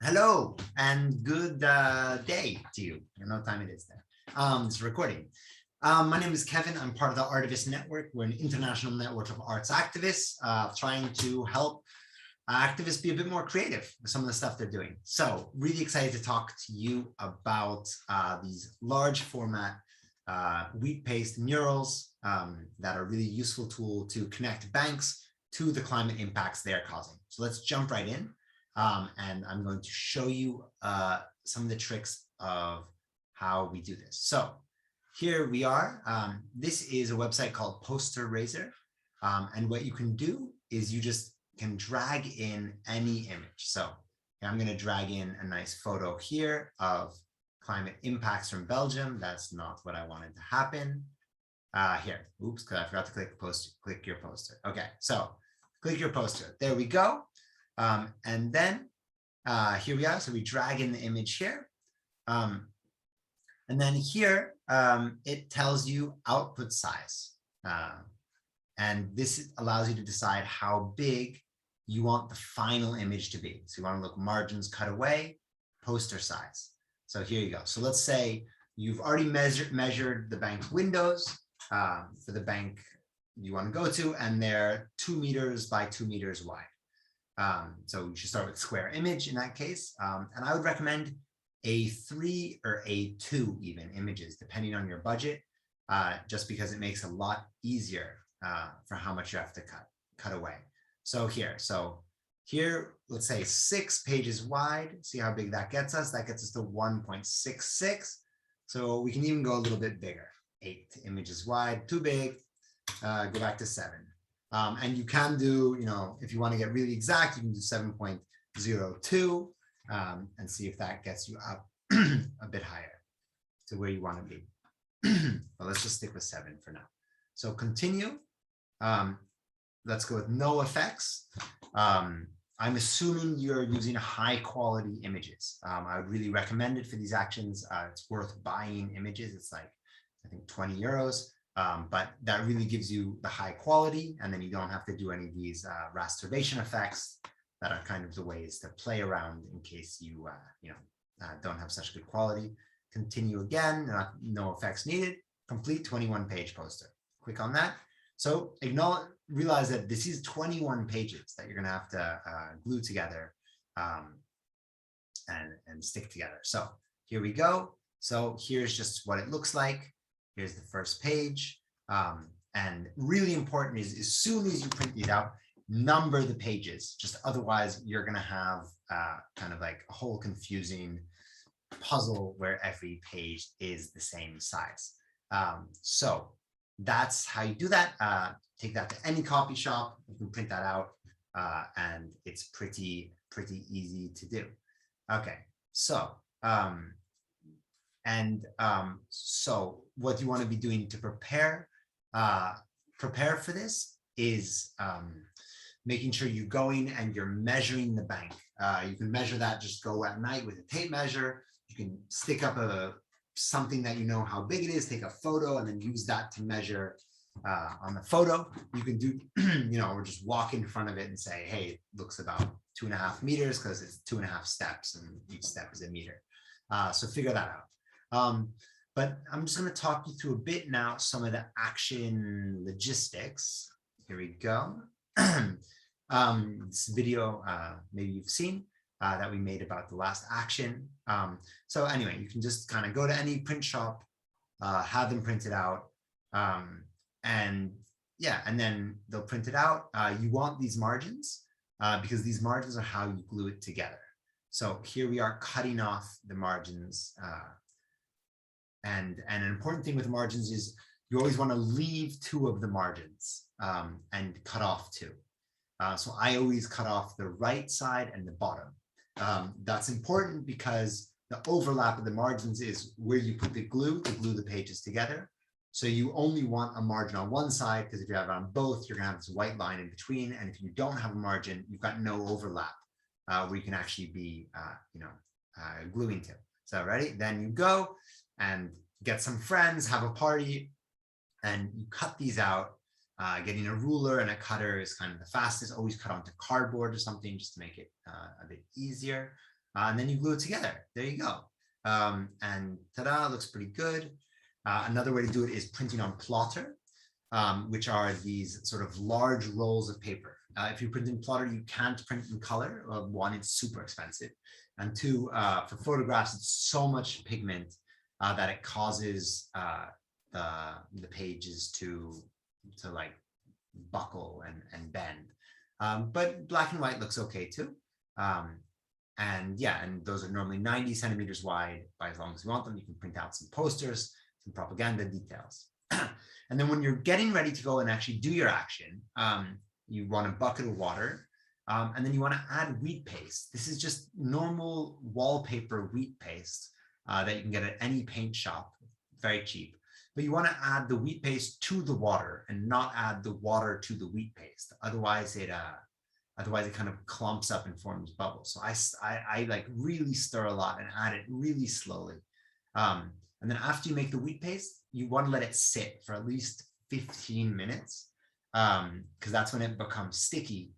Hello and good day to you. I don't know what time it is there. It's recording. My name is Kevin. I'm part of the Artivist network. We're an international network of arts activists trying to help activists be a bit more creative with some of the stuff they're doing. So really excited to talk to you about these large format wheat paste murals that are a really useful tool to connect banks to the climate impacts they're causing. So let's jump right in. And I'm going to show you some of the tricks of how we do this. So here we are. This is a website called Poster Razer. And what you can do is you just can drag in any image. So I'm going to drag in a nice photo here of climate impacts from Belgium. That's not what I wanted to happen. Here, oops, because I forgot to click your poster. Okay, so click your poster. There we go. And then here we are. So we drag in the image here. And then here, it tells you output size. And this allows you to decide how big you want the final image to be. So you want to look margins cut away, poster size. So here you go. So let's say you've already measured the bank windows for the bank you want to go to, and they're 2 meters by 2 meters wide. So you should start with square image in that case. And I would recommend A3 or A2 even images, depending on your budget, just because it makes it a lot easier for how much you have to cut away. So here, let's say 6 pages wide. See how big that gets us? That gets us to 1.66. So we can even go a little bit bigger. 8 images wide, too big. Go back to 7. And you can do, if you want to get really exact, you can do 7.02 and see if that gets you up a bit higher to where you want to be. But let's just stick with 7 for now. So continue. Let's go with no effects. I'm assuming you're using high quality images. I would really recommend it for these actions. It's worth buying images. It's like, I think 20 euros. But that really gives you the high quality, and then you don't have to do any of these rasterization effects that are kind of the ways to play around in case you don't have such good quality. Continue again, no effects needed. Complete 21-page poster. Click on that. So realize that this is 21 pages that you're going to have to glue together and stick together. So here we go. So here's just what it looks like. Here's the first page. And really important is as soon as you print these out, number the pages. Just otherwise, you're going to have kind of like a whole confusing puzzle where every page is the same size. So that's how you do that. Take that to any coffee shop. You can print that out. And it's pretty easy to do. Okay, so so what you want to be doing to prepare for this is making sure you're going and you're measuring the bank. You can measure that, just go at night with a tape measure. You can stick up something that you know how big it is, take a photo, and then use that to measure on the photo. You can do, or just walk in front of it and say, hey, it looks about 2.5 meters because it's 2.5 steps and each step is a meter. So figure that out. But I'm just going to talk you through a bit now, some of the action logistics. Here we go. This video, maybe you've seen that we made about the last action. So anyway, you can just kind of go to any print shop, have them printed out. And then they'll print it out. You want these margins because these margins are how you glue it together. So here we are cutting off the margins. And an important thing with margins is you always want to leave 2 of the margins and cut off 2. So I always cut off the right side and the bottom. That's important because the overlap of the margins is where you put the glue to glue the pages together. So you only want a margin on one side, because if you have it on both, you're going to have this white line in between. And if you don't have a margin, you've got no overlap where you can actually be, gluing to. So ready? Then you go and get some friends, have a party, and you cut these out. Getting a ruler and a cutter is kind of the fastest. Always cut onto cardboard or something just to make it a bit easier. And then you glue it together. There you go. And ta-da, looks pretty good. Another way to do it is printing on plotter, which are these sort of large rolls of paper. If you print in plotter, you can't print in color. One, it's super expensive. And two, for photographs, it's so much pigment that it causes the pages to like buckle and bend. But black and white looks okay too. And yeah, and those are normally 90 centimeters wide. By as long as you want them, you can print out some posters, some propaganda details. And then when you're getting ready to go and actually do your action, you want a bucket of water, and then you want to add wheat paste. This is just normal wallpaper wheat paste that you can get at any paint shop, very cheap. But you want to add the wheat paste to the water and not add the water to the wheat paste. Otherwise it kind of clumps up and forms bubbles. So I like really stir a lot and add it really slowly. And then after you make the wheat paste, you want to let it sit for at least 15 minutes because that's when it becomes sticky.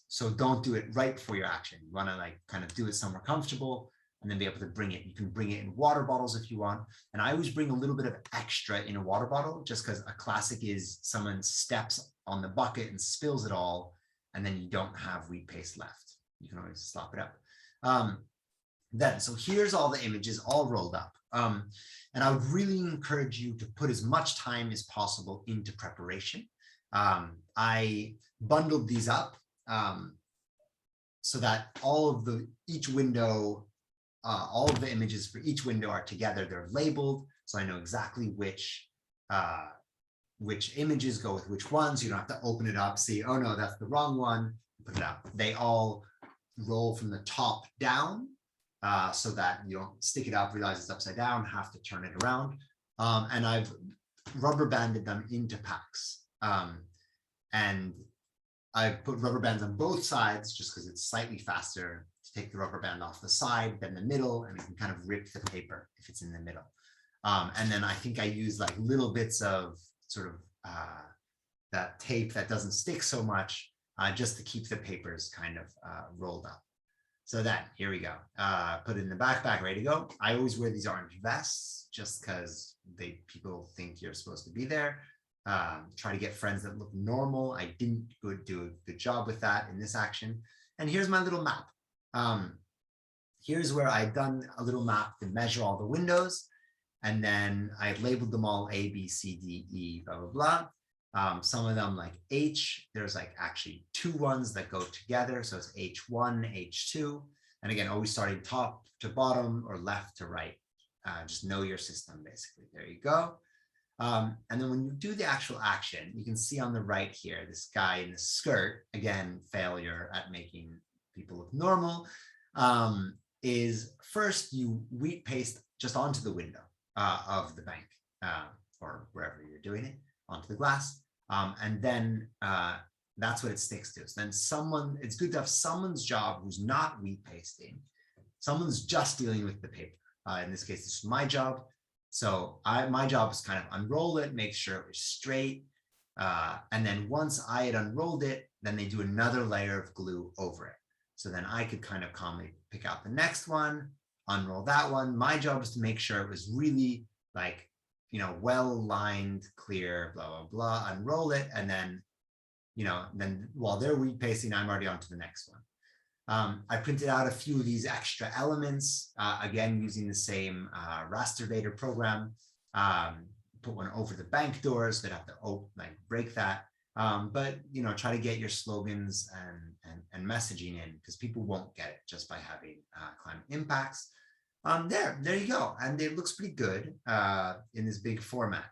So don't do it right before your action. You want to like kind of do it somewhere comfortable and then be able to bring it. You can bring it in water bottles if you want. And I always bring a little bit of extra in a water bottle just because a classic is someone steps on the bucket and spills it all, and then you don't have wheat paste left. You can always slop it up. So here's all the images all rolled up. And I would really encourage you to put as much time as possible into preparation. I bundled these up so that all of the images for each window are together. They're labeled, so I know exactly which images go with which ones. You don't have to open it up, see, oh no, that's the wrong one, put it up. They all roll from the top down. So that you don't stick it up, realize it's upside down, have to turn it around. And I've rubber banded them into packs. And I've put rubber bands on both sides just because it's slightly faster to take the rubber band off the side than the middle, and you can kind of rip the paper if it's in the middle. And then I think I use like little bits of sort of that tape that doesn't stick so much just to keep the papers kind of rolled up. So then, here we go. Put it in the backpack, ready to go. I always wear these orange vests just because people think you're supposed to be there. Try to get friends that look normal. I didn't do a good job with that in this action. And here's my little map. Here's where I've done a little map to measure all the windows. And then I labeled them all A, B, C, D, E, blah, blah, blah. Some of them like H, there's like actually two ones that go together. So it's H1, H2. And again, always starting top to bottom or left to right. Just know your system, basically. There you go. And then when you do the actual action, you can see on the right here, this guy in the skirt, again, failure at making people look normal, is first you wheat paste just onto the window of the bank or wherever you're doing it, onto the glass. And then that's what it sticks to. So then it's good to have someone's job who's not wheat pasting. Someone's just dealing with the paper. In this case, this is my job. So my job is kind of unroll it, make sure it was straight. And then once I had unrolled it, then they do another layer of glue over it. So then I could kind of calmly pick out the next one, unroll that one. My job is to make sure it was really like, well lined, clear, blah, blah, blah, unroll it. And then, then while they're wheat pasting, I'm already on to the next one. I printed out a few of these extra elements, again, using the same raster program, put one over the bank doors that have to break that. But, try to get your slogans and messaging in because people won't get it just by having climate impacts. There you go. And it looks pretty good in this big format.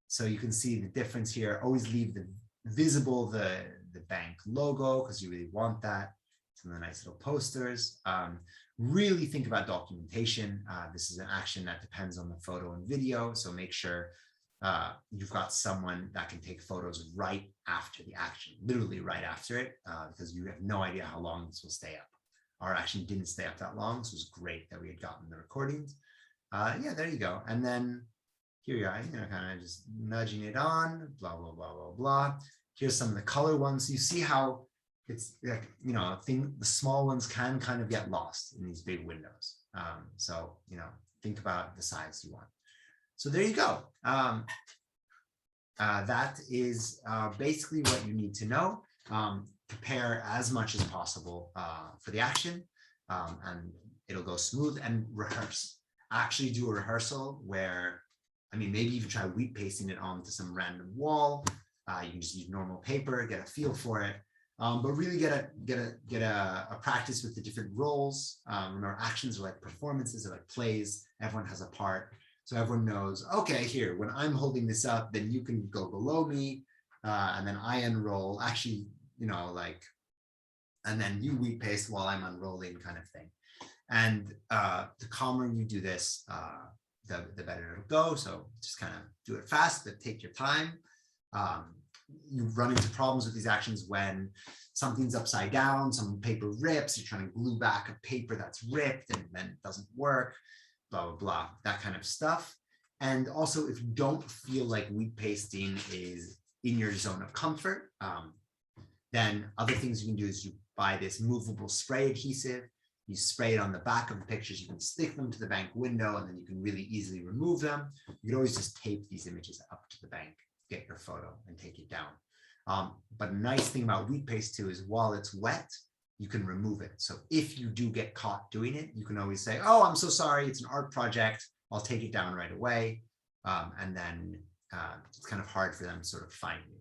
So you can see the difference here. Always leave visible the bank logo because you really want that. Some of the nice little posters. Really think about documentation. This is an action that depends on the photo and video. So make sure you've got someone that can take photos right after the action, literally right after it, because you have no idea how long this will stay up. Our action didn't stay up that long, so it was great that we had gotten the recordings. Yeah, there you go. And then here you are, kind of just nudging it on, blah, blah, blah, blah, blah. Here's some of the color ones. You see how, it's like, the small ones can kind of get lost in these big windows. So, think about the size you want. So there you go. That is basically what you need to know. Prepare as much as possible for the action, and it'll go smooth. And rehearse. Actually do a rehearsal where, maybe even try wheat pasting it onto some random wall. You can just use normal paper, get a feel for it. But really get a practice with the different roles. Remember, actions are like performances, are like plays. Everyone has a part. So everyone knows, okay, here, when I'm holding this up, then you can go below me, and then I unroll. Actually, and then you wheat paste while I'm unrolling, kind of thing. And the calmer you do this, the better it'll go. So just kind of do it fast, but take your time. You run into problems with these actions when something's upside down, some paper rips, you're trying to glue back a paper that's ripped and then it doesn't work, blah, blah, blah, that kind of stuff. And also, if you don't feel like wheat pasting is in your zone of comfort, then other things you can do is you buy this movable spray adhesive. You spray it on the back of the pictures, you can stick them to the bank window, and then you can really easily remove them. You can always just tape these images up to the bank, get your photo and take it down. But a nice thing about wheat paste too is while it's wet, you can remove it. So if you do get caught doing it, you can always say, oh, I'm so sorry, it's an art project, I'll take it down right away. And then it's kind of hard for them to sort of find you.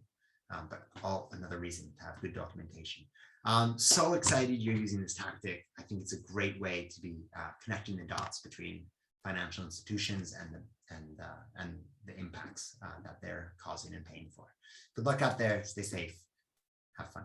But another reason to have good documentation. So excited you're using this tactic. I think it's a great way to be connecting the dots between financial institutions and the impacts that they're causing and paying for. Good luck out there. Stay safe. Have fun.